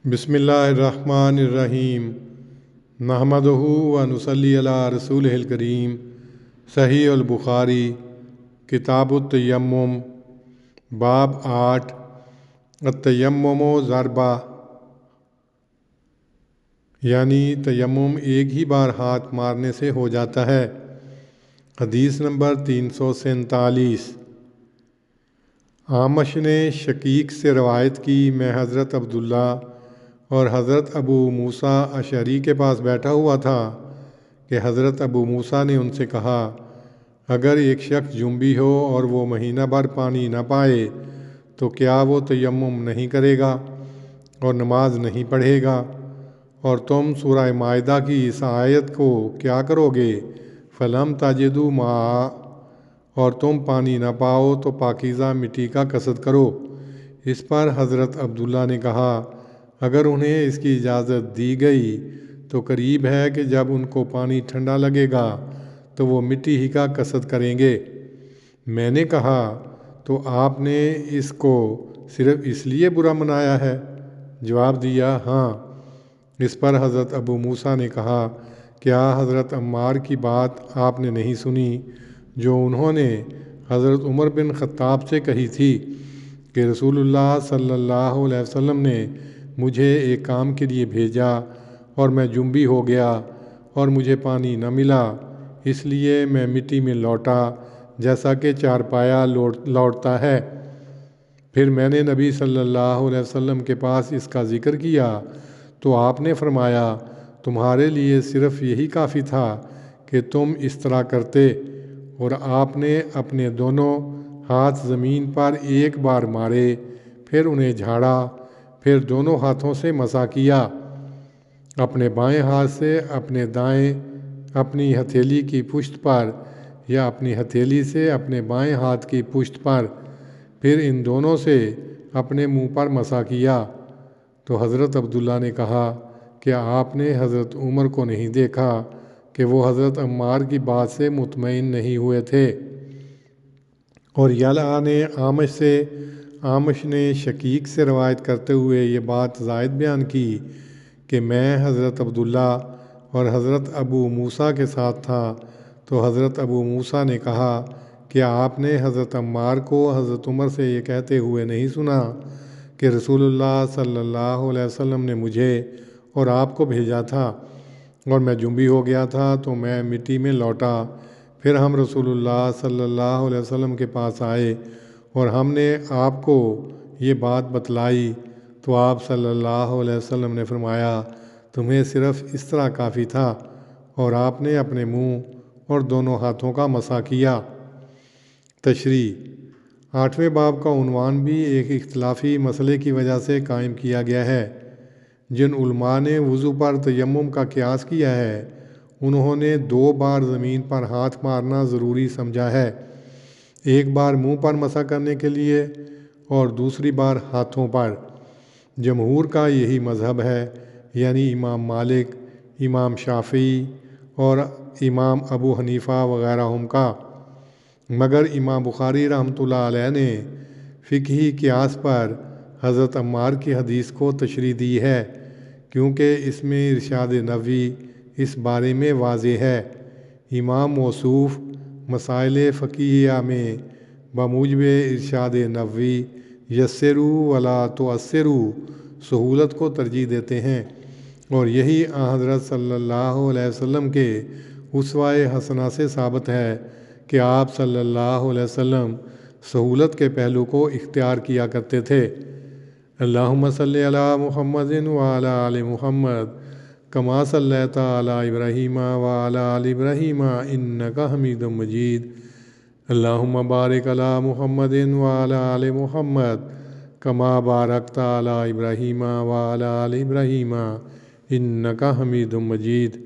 بسم اللہ الرحمن الرحیم نحمدہ و نصلی علی رسولہ الکریم۔ صحیح البخاری کتاب التیمم باب 8 التیمم ضربہ، یعنی تیمم ایک ہی بار ہاتھ مارنے سے ہو جاتا ہے۔ حدیث نمبر 347۔ اعمش نے شقیق سے روایت کی، میں حضرت عبداللہ اور حضرت ابو موسیٰ اشعری کے پاس بیٹھا ہوا تھا کہ حضرت ابو موسیٰ نے ان سے کہا، اگر ایک شخص جنبی ہو اور وہ مہینہ بھر پانی نہ پائے تو کیا وہ تیمم نہیں کرے گا اور نماز نہیں پڑھے گا؟ اور تم سورہ مائدہ کی اس آیت کو کیا کرو گے؟ فَلَمْ تَجِدُوا مَاءً، اور تم پانی نہ پاؤ تو پاکیزہ مٹی کا قصد کرو۔ اس پر حضرت عبداللہ نے کہا، اگر انہیں اس کی اجازت دی گئی تو قریب ہے کہ جب ان کو پانی ٹھنڈا لگے گا تو وہ مٹی ہی کا قصد کریں گے۔ میں نے کہا، تو آپ نے اس کو صرف اس لیے برا منایا ہے؟ جواب دیا، ہاں۔ اس پر حضرت ابو موسیٰ نے کہا، کیا حضرت عمار کی بات آپ نے نہیں سنی جو انہوں نے حضرت عمر بن خطاب سے کہی تھی کہ رسول اللہ صلی اللہ علیہ وسلم نے مجھے ایک کام کے لیے بھیجا اور میں جنبی ہو گیا اور مجھے پانی نہ ملا، اس لیے میں مٹی میں لوٹا جیسا کہ چارپایا لوٹتا ہے۔ پھر میں نے نبی صلی اللہ علیہ وسلم کے پاس اس کا ذکر کیا تو آپ نے فرمایا، تمہارے لیے صرف یہی کافی تھا کہ تم اس طرح کرتے، اور آپ نے اپنے دونوں ہاتھ زمین پر ایک بار مارے، پھر انہیں جھاڑا، پھر دونوں ہاتھوں سے مسح کیا، اپنے بائیں ہاتھ سے اپنے دائیں اپنی ہتھیلی کی پشت پر یا اپنی ہتھیلی سے اپنے بائیں ہاتھ کی پشت پر، پھر ان دونوں سے اپنے منہ پر مسح کیا۔ تو حضرت عبداللہ نے کہا، کیا آپ نے حضرت عمر کو نہیں دیکھا کہ وہ حضرت عمار کی بات سے مطمئن نہیں ہوئے تھے؟ اور یلہ نے اعمش نے شقیق سے روایت کرتے ہوئے یہ بات زائد بیان کی کہ میں حضرت عبداللہ اور حضرت ابو موسیٰ کے ساتھ تھا، تو حضرت ابو موسیٰ نے کہا، کیا آپ نے حضرت عمار کو حضرت عمر سے یہ کہتے ہوئے نہیں سنا کہ رسول اللہ صلی اللہ علیہ وسلم نے مجھے اور آپ کو بھیجا تھا اور میں جنبی ہو گیا تھا تو میں مٹی میں لوٹا، پھر ہم رسول اللہ صلی اللہ علیہ وسلم کے پاس آئے اور ہم نے آپ کو یہ بات بتلائی تو آپ صلی اللہ علیہ وسلم نے فرمایا، تمہیں صرف اس طرح کافی تھا، اور آپ نے اپنے منہ اور دونوں ہاتھوں کا مسح کیا۔ تشریح۔ 8ویں باب کا عنوان بھی ایک اختلافی مسئلے کی وجہ سے قائم کیا گیا ہے۔ جن علماء نے وضو پر تیمم کا قیاس کیا ہے، انہوں نے 2 بار زمین پر ہاتھ مارنا ضروری سمجھا ہے، ایک بار منہ پر مسح کرنے کے لیے اور دوسری بار ہاتھوں پر۔ جمہور کا یہی مذہب ہے، یعنی امام مالک، امام شافعی اور امام ابو حنیفہ وغیرہ کا۔ مگر امام بخاری رحمۃ اللہ علیہ نے فقہی قیاس پر حضرت عمار کی حدیث کو تشریح دی ہے، کیونکہ اس میں ارشاد نبوی اس بارے میں واضح ہے۔ امام موصوف مسائل فقہیہ میں بموجب ارشاد نبوی یسروا ولا تعسروا، سہولت کو ترجیح دیتے ہیں، اور یہی حضرت صلی اللہ علیہ وسلم کے اسوہ حسنہ سے ثابت ہے کہ آپ صلی اللہ علیہ وسلم سہولت کے پہلو کو اختیار کیا کرتے تھے۔ اللہم صلی علی محمد وعلی آل محمد کما صلیت علی ابراہیم وعلی آل ابراہیم انک حمید مجید۔ اللہم بارک علی محمد وعلی آل محمد کما بارکت علی ابراہیم وعلی آل ابراہیم انک حمید مجید۔